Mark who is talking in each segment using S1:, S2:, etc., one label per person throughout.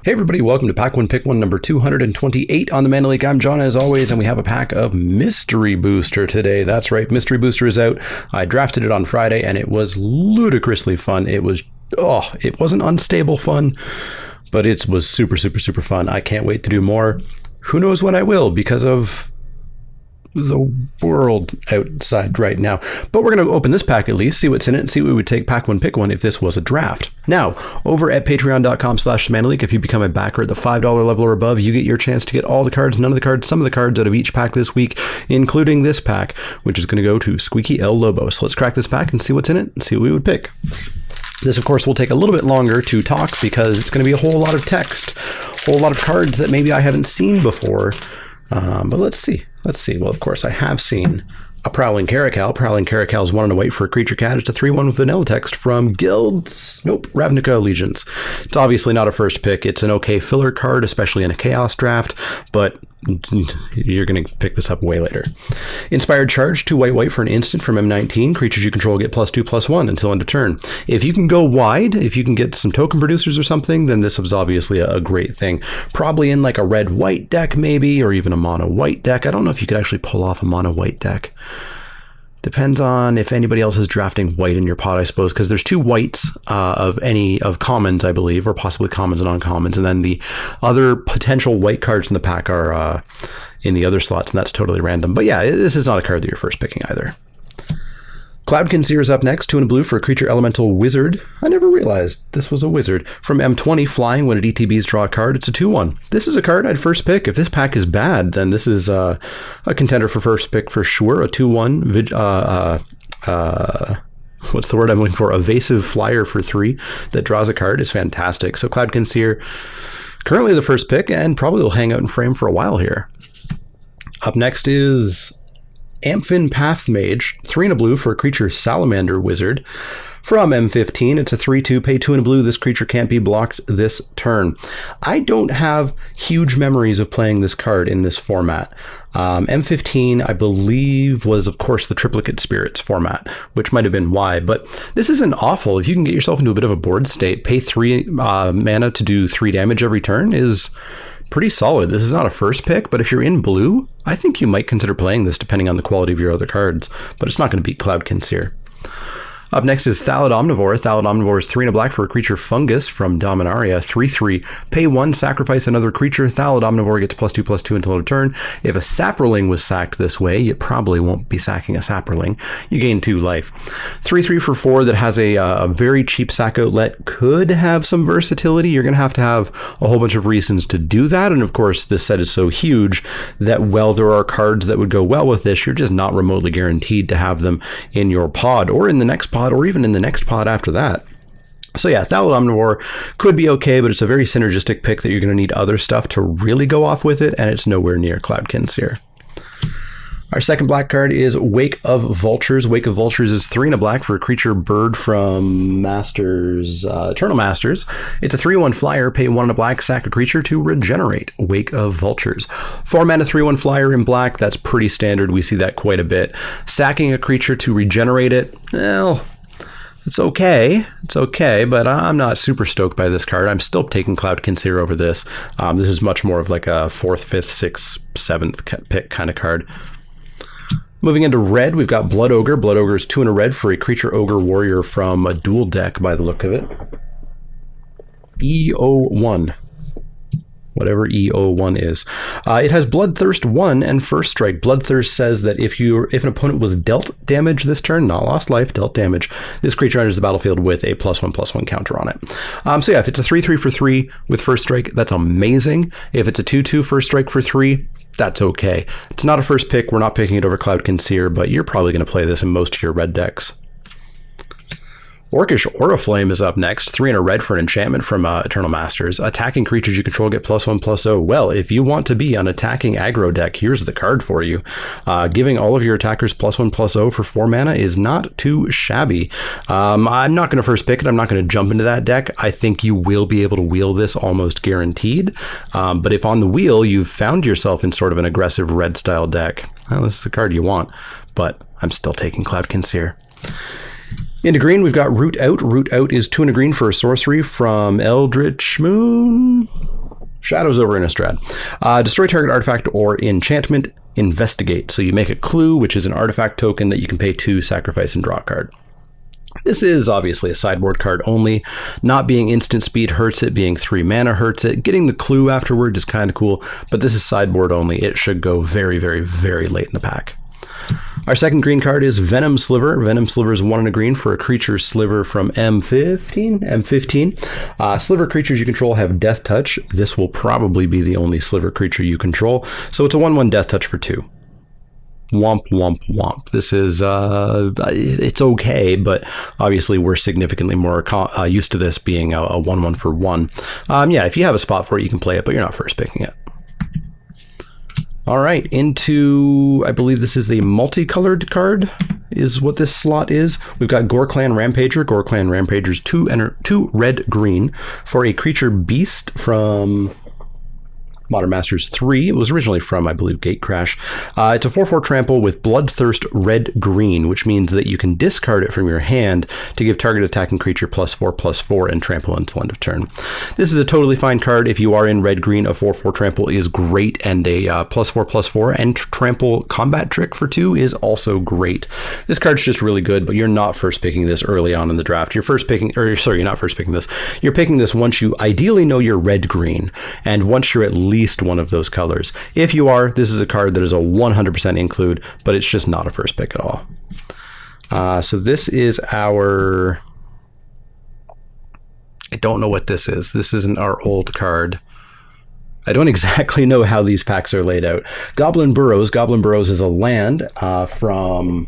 S1: Hey everybody, welcome to Pack 1 Pick 1 number 228 on the Mana Leek. I'm John as always, and we have a pack of Mystery Booster today. That's right, Mystery Booster is out. I drafted it on Friday and it was ludicrously fun. It wasn't unstable fun, but it was super fun. I can't wait to do more. Who knows when I will because of the world outside right now. But we're going to open this pack at least, see what's in it, and see what we would take Pack 1 Pick 1 if this was a draft. Now, over at patreon.com/manaleek, if you become a backer at the $5 level or above, you get your chance to get all the cards, none of the cards, some of the cards out of each pack this week, including this pack, which is going to go to Squeaky El Lobo. So let's crack this pack and see what's in it and see what we would pick. This, of course, will take a little bit longer to talk because it's going to be a whole lot of text, a whole lot of cards that maybe I haven't seen before. But let's see. Well, of course, I have seen a Prowling Caracal. Prowling Caracal is 1 and a white for a creature cat. It's a 3/1 with vanilla text from Ravnica Allegiance. It's obviously not a first pick. It's an okay filler card, especially in a Chaos draft, but you're going to pick this up way later. Inspired Charge, 2 white for an instant from M19. Creatures you control get +2/+1 until end of turn. If you can go wide, if you can get some token producers or something, then this is obviously a great thing. Probably in like a red-white deck maybe, or even a mono-white deck. I don't know if you could actually pull off a mono-white deck. Depends on if anybody else is drafting white in your pot, I suppose, because there's 2 whites of commons, I believe, or possibly commons and uncommons, and then the other potential white cards in the pack are in the other slots, and that's totally random. But yeah, this is not a card that you're first picking either. Cloudkin Seer is up next, 2 and a blue for a creature elemental wizard. I never realized this was a wizard. From M20, flying when it ETBs, draw a card. It's a 2/1. This is a card I'd first pick. If this pack is bad, then this is a contender for first pick for sure. A 2/1, what's the word I'm looking for? Evasive flyer for 3 that draws a card is fantastic. So Cloudkin Seer, currently the first pick, and probably will hang out in frame for a while here. Up next is Amphin Pathmage, 3 and a blue for a creature Salamander Wizard. From M15, it's a 3/2, pay 2 and a blue. This creature can't be blocked this turn. I don't have huge memories of playing this card in this format. M15, I believe, was, of course, the Triplicate Spirits format, which might have been why, but this isn't awful. If you can get yourself into a bit of a board state, pay 3 mana to do 3 damage every turn is pretty solid. This is not a first pick, but if you're in blue, I think you might consider playing this depending on the quality of your other cards, but it's not going to beat Cloudkin Seer. Up next is Thallid Omnivore. Thallid Omnivore is 3 and a black for a creature fungus from Dominaria. 3/3. Pay 1, sacrifice another creature. Thallid Omnivore gets +2/+2 until end of turn. If a Saproling was sacked this way, you probably won't be sacking a Saproling. You gain 2 life. 3/3 for 4 that has a very cheap sack outlet. Could have some versatility. You're going to have a whole bunch of reasons to do that. And of course, this set is so huge that while there are cards that would go well with this, you're just not remotely guaranteed to have them in your pod or in the next pod, or even in the next pod after that. So yeah, Thallid Omnivore could be okay, but it's a very synergistic pick that you're going to need other stuff to really go off with it, and it's nowhere near Cloudkin Seer. Our second black card is Wake of Vultures. Wake of Vultures is 3 and a black for a creature bird from Eternal Masters. It's a 3/1 flyer, pay 1 and a black, sack a creature to regenerate. Wake of Vultures. 4 mana 3/1 flyer in black, that's pretty standard. We see that quite a bit. Sacking a creature to regenerate it, well, it's okay, but I'm not super stoked by this card. I'm still taking Cloudkin Seer over this. This is much more of like a 4th, 5th, 6th, 7th pick kind of card. Moving into red, we've got Blood Ogre. Blood Ogre is 2 and a red for a creature ogre warrior from a dual deck by the look of it. EO1. Whatever EO1 is. It has Bloodthirst 1 and First Strike. Bloodthirst says that if an opponent was dealt damage this turn, not lost life, dealt damage, this creature enters the battlefield with a +1/+1 counter on it. So yeah, if it's a 3/3 for 3 with First Strike, that's amazing. If it's a 2/2 First Strike for 3, that's okay. It's not a first pick. We're not picking it over Cloudkin Seer, but you're probably going to play this in most of your red decks. Orcish Oriflame is up next. 3 and a red for an enchantment from Eternal Masters. Attacking creatures you control get +1/+0. Well, if you want to be an attacking aggro deck, here's the card for you. Giving all of your attackers +1/+0 for 4 mana is not too shabby. I'm not going to first pick it. I'm not going to jump into that deck. I think you will be able to wheel this almost guaranteed. But if on the wheel you've found yourself in sort of an aggressive red style deck, well, this is the card you want. But I'm still taking Cloudkin Seer. Into green, we've got Root Out. Root Out is 2 and a green for a sorcery from Eldritch Moon. Shadows over Innistrad. Destroy target artifact or enchantment, investigate. So you make a clue, which is an artifact token that you can pay 2, sacrifice, and draw a card. This is obviously a sideboard card only. Not being instant speed hurts it, being 3 mana hurts it. Getting the clue afterward is kind of cool, but this is sideboard only. It should go very, very, very late in the pack. Our second green card is Venom Sliver. Venom Sliver is 1 and a green for a creature sliver from M15. Sliver creatures you control have Death Touch. This will probably be the only sliver creature you control. So it's a 1/1 Death Touch for 2. Womp, womp, womp. This is, it's okay, but obviously we're significantly more used to this being a 1/1 for 1. Yeah, if you have a spot for it, you can play it, but you're not first picking it. All right, into, I believe this is the multicolored card, is what this slot is. We've got Gore Clan Rampager. Gore Clan Rampager's 2 red-green for a creature beast from Modern Masters 3. It was originally from, I believe, Gatecrash. It's a 4/4 trample with Bloodthirst red-green, which means that you can discard it from your hand to give target attacking creature +4/+4 and trample until end of turn. This is a totally fine card. If you are in red-green, a 4/4 trample is great, and a +4/+4 and trample combat trick for 2 is also great. This card's just really good, but you're not first picking this early on in the draft. You're first picking, or sorry, you're not first picking this. You're picking this once you ideally know you're red-green, and once you're at least one of those colors. If you are, this is a card that is a 100% include, but it's just not a first pick at all. So this is our, I don't know what this is. This isn't our old card. I don't exactly know how these packs are laid out. Goblin Burrows. Goblin Burrows is a land from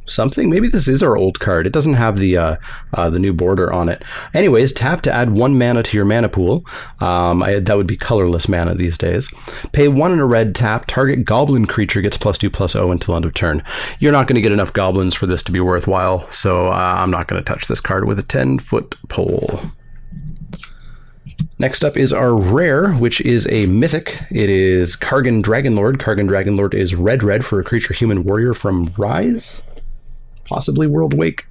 S1: something. Maybe this is our old card. It doesn't have the new border on it. Anyways, tap to add 1 mana to your mana pool. That would be colorless mana these days. Pay 1 and a red, tap. Target goblin creature gets +2/+0 until end of turn. You're not going to get enough goblins for this to be worthwhile, so I'm not going to touch this card with a 10-foot pole. Next up is our rare, which is a mythic. It is Kargan Dragonlord. Kargan Dragonlord is red for a creature human warrior from Rise. Possibly World Wake.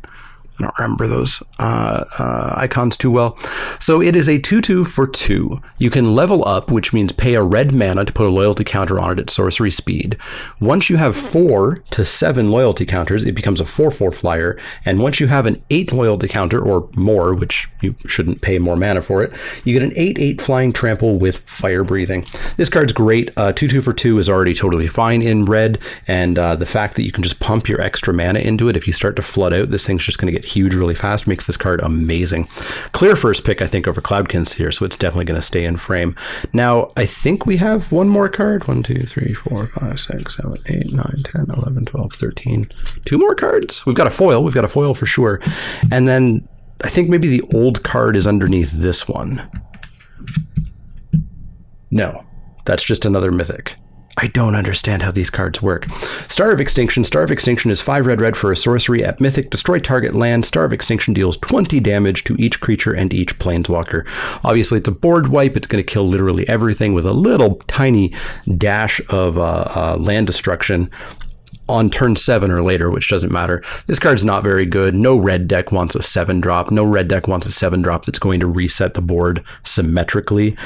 S1: I don't remember those icons too well. So it is a 2/2 for 2. You can level up, which means pay a red mana to put a loyalty counter on it at sorcery speed. Once you have 4 to 7 loyalty counters, it becomes a 4/4 flyer. And once you have an 8 loyalty counter or more, which you shouldn't pay more mana for it, you get an 8/8 flying trample with fire breathing. This card's great. 2/2 for 2 is already totally fine in red. And the fact that you can just pump your extra mana into it, if you start to flood out, this thing's just going to get huge really fast, makes this card amazing. Clear first pick, I think, over Cloudkin's here, so it's definitely going to stay in frame. Now, I think we have one more card. 1, 2, 3, 4, 5, 6, 7, 8, 9, 10, 11, 12, 13. 2 more cards. We've got a foil. We've got a foil for sure. And then I think maybe the old card is underneath this one. No, that's just another mythic. I don't understand how these cards work. Star of Extinction. Star of Extinction is 5 red for a sorcery. At Mythic, destroy target land. Star of Extinction deals 20 damage to each creature and each planeswalker. Obviously, it's a board wipe. It's going to kill literally everything with a little tiny dash of land destruction on turn 7 or later, which doesn't matter. This card's not very good. No red deck wants a 7-drop. No red deck wants a 7-drop that's going to reset the board symmetrically.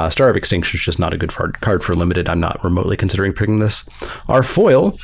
S1: Star of Extinction is just not a good card for limited. I'm not remotely considering picking this. Our foil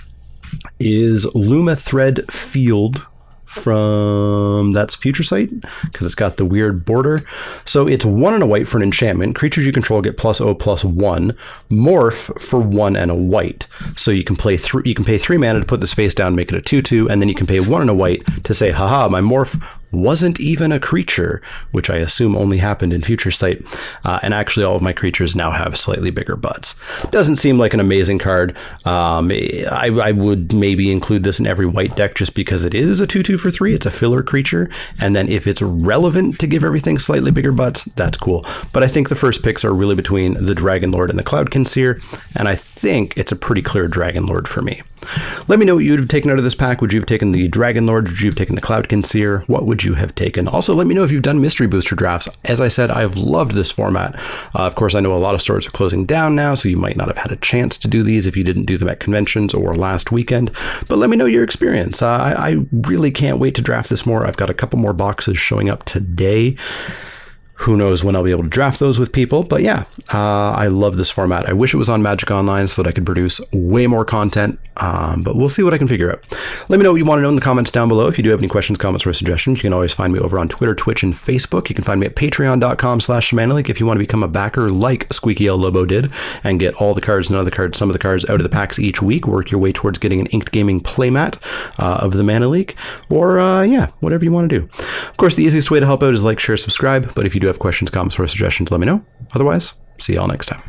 S1: is Luma Thread Field from, that's Future Sight, because it's got the weird border. So it's 1 and a white for an enchantment. Creatures you control get +0/+1. Morph for 1 and a white. So you can play you can pay 3 mana to put this face down, make it a 2/2, and then you can pay 1 and a white to say, haha, my morph wasn't even a creature, which I assume only happened in Future Sight. And actually all of my creatures now have slightly bigger butts. Doesn't seem like an amazing card. I would maybe include this in every white deck just because it is a 2/2 for 3. It's a filler creature. And then if it's relevant to give everything slightly bigger butts, that's cool. But I think the first picks are really between the Dragonlord and the Cloudkin Seer. And I think it's a pretty clear Dragonlord for me. Let me know what you would have taken out of this pack. Would you have taken the Dragon Lord? Would you have taken the Cloud Conceer? What would you have taken? Also, let me know if you've done mystery booster drafts. As I said, I've loved this format. Of course, I know a lot of stores are closing down now, so you might not have had a chance to do these if you didn't do them at conventions or last weekend. But let me know your experience. I really can't wait to draft this more. I've got a couple more boxes showing up today. Who knows when I'll be able to draft those with people, but yeah, I love this format. I wish it was on Magic Online so that I could produce way more content, but we'll see what I can figure out. Let me know what you want to know in the comments down below. If you do have any questions, comments, or suggestions, you can always find me over on Twitter, Twitch, and Facebook. You can find me at patreon.com/ShamanAleek if you want to become a backer like Squeaky L Lobo did and get all the cards, none of the cards, some of the cards out of the packs each week. Work your way towards getting an Inked Gaming playmat of the Mana Leek, or yeah, whatever you want to do. Of course, the easiest way to help out is like, share, subscribe, but if you do have questions, comments, or suggestions, let me know. Otherwise, see y'all next time.